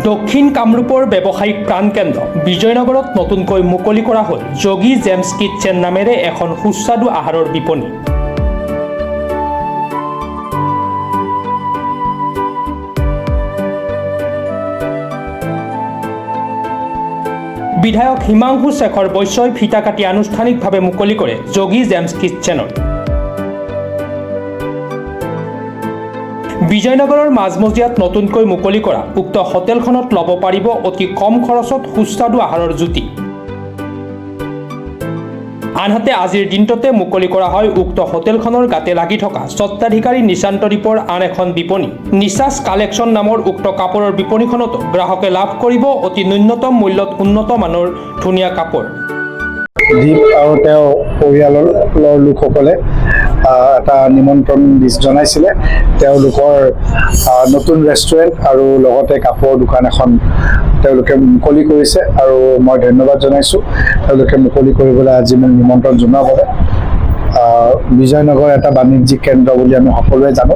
দক্ষিণ কামৰূপৰ ব্যৱসায়িক প্ৰাণকেন্দ্ৰ বিজয়নগৰত নতুনকৈ মুকলি কৰা হ'ল যোগী জেমছ কিটচেন নামেৰে এখন সুস্বাদু আহাৰৰ বিপণী। বিধায়ক হিমাংশু শেখৰ বৈশ্যই ফিতা কাটি আনুষ্ঠানিকভাৱে মুকলি কৰে যোগী জেমছ কিটচেনৰ। বিজয়নগৰৰ মাজমজিয়াত নতুনকৈ মুকলি কৰা উক্ত হোটেলখনত ল'ব পাৰিব অতি কম খৰচত সুস্বাদু আহাৰৰ জুতি। আনহাতে আজিৰ দিনটোতে মুকলি কৰা হয় উক্ত হোটেলখনৰ গাতে লাগি থকা স্বত্বাধিকাৰী নিশান্ত দ্বীপৰ আন এখন বিপণী। নিচাছ কালেকশ্যন নামৰ উক্ত কাপোৰৰ বিপণীখনতো গ্ৰাহকে লাভ কৰিব অতি ন্যূনতম মূল্যত উন্নত মানৰ ধুনীয়া কাপোৰ। দ্বীপ আৰু তেওঁ পৰিয়ালৰ লোকসকলে এটা নিমন্ত্ৰণ জনাইছিলে। তেওঁলোকৰ নতুন ৰেষ্টুৰেণ্ট আৰু লগতে কাপোৰৰ দোকান এখন তেওঁলোকে মুকলি কৰিছে আৰু মই ধন্যবাদ জনাইছোঁ তেওঁলোকে মুকলি কৰিবলৈ আজি মোক নিমন্ত্ৰণ জনোৱাৰ বাবে। বিজয়নগৰ এটা বাণিজ্যিক কেন্দ্ৰ বুলি আমি সকলোৱে জানো।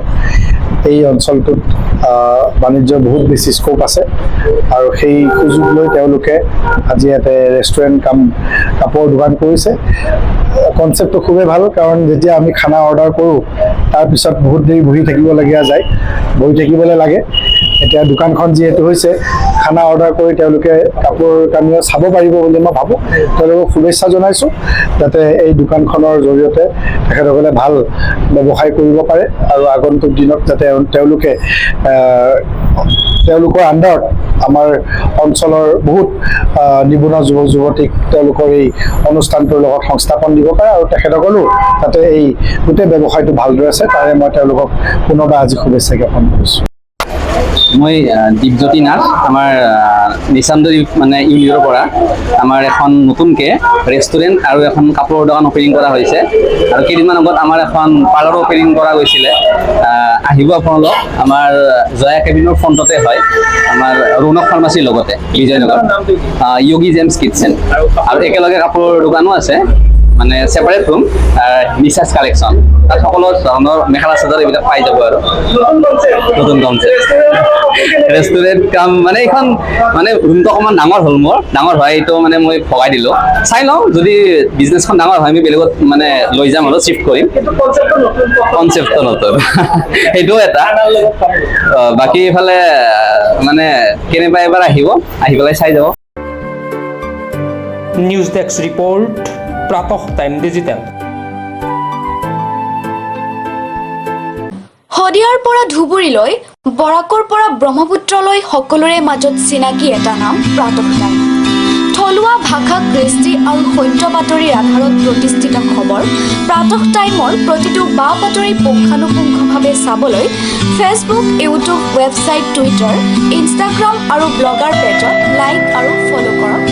এই অঞ্চলটোত বাণিজ্যৰ বহুত বেছি স্কোপ আছে আৰু সেই সুযোগ লৈ তেওঁলোকে আজি ইয়াতে ৰেষ্টুৰেণ্ট কাম কাপোৰৰ দোকান কৰিছে। কনচেপ্টটো খুবেই ভাল, কাৰণ যেতিয়া আমি খানা অৰ্ডাৰ কৰোঁ তাৰপিছত বহুত দেৰি বহি থাকিবলগীয়া যায়, বহি থাকিবলৈ লাগে। এতিয়া দোকানখন যিহেতু হৈছে, খানা অৰ্ডাৰ কৰি তেওঁলোকে কাপোৰ কানিও চাব পাৰিব বুলি মই ভাবোঁ। তেওঁলোকক শুভেচ্ছা জনাইছোঁ যাতে এই দোকানখনৰ জৰিয়তে তেখেতসকলে ভাল ব্যৱসায় কৰিব পাৰে আৰু আগন্তুক দিনত যাতে তেওঁলোকে তেওঁলোকৰ আণ্ডাৰত আমাৰ অঞ্চলৰ বহুত নিবনুৱা যুৱক যুৱতীক তেওঁলোকৰ এই অনুষ্ঠানটোৰ লগত সংস্থাপন দিব পাৰে আৰু তেখেতসকলেও যাতে এই গোটেই ব্যৱসায়টো ভালদৰে আছে তাৰে মই তেওঁলোকক পুনৰবাৰ আজি শুভেচ্ছা জ্ঞাপন কৰিছোঁ। মই দীপজ্যোতি নাথ, আমাৰ নিশান্ত দ্বীপ মানে ইউনিটৰ পৰা আমাৰ এখন নতুনকৈ ৰেষ্টুৰেণ্ট আৰু এখন কাপোৰৰ দোকান অপেনিং কৰা হৈছে আৰু কেইদিনমান আগত আমাৰ এখন পাৰ্লাৰো অপেনিং কৰা গৈছিলে। আহিব আপোনালোক, আমাৰ জয়া কেবিনৰ ফ্ৰণ্টতে হয়, আমাৰ ৰৌনক ফাৰ্মাচীৰ লগতে বিজয়নগৰ যোগী জেমছ কিটচেন। আৰু একেলগে কাপোৰৰ দোকানো আছে, মানে ছেপাৰেট ৰুম, নিচাছ কালেকশ্যন। তাত সকলো ধৰণৰ মেখেলা চাদৰ এইবিলাক পাই যাব আৰু নতুন কনচেপ্ট ৰেষ্টুৰেণ্ট কাম মানে এইখন মানে ৰুমটো অকণমান ডাঙৰ হ'ল, মোৰ ডাঙৰ হয় এইটো মানে মই ভগাই দিলোঁ। চাই লওঁ যদি বিজনেছখন ডাঙৰ হয় আমি বেলেগত মানে লৈ যাম আৰু শ্বিফ্ট কৰিম। কনচেপ্টটো নতুন সেইটোও এটা। বাকী এইফালে মানে কেনেবা এবাৰ আহিব, আহি পেলাই চাই যাব। News desk report, Pratah time digital. শদিয়াৰ পৰা ধুবুৰীলৈ, বৰাকৰ পৰা ব্ৰহ্মপুত্ৰলৈ সকলোৰে মাজত চিনাকি এটা নাম প্ৰাতঃ টাইম। থলুৱা ভাষা, কৃষ্টি আৰু সত্য বাতৰিৰ আধাৰত প্ৰতিষ্ঠিত খবৰ প্ৰাতঃ টাইমৰ প্ৰতিটো বা বাতৰি পুংখানুপুংখভাৱে চাবলৈ Facebook, YouTube, website, Twitter, Instagram আৰু ব্লগাৰ পেজত লাইক আৰু ফ'ল' কৰক।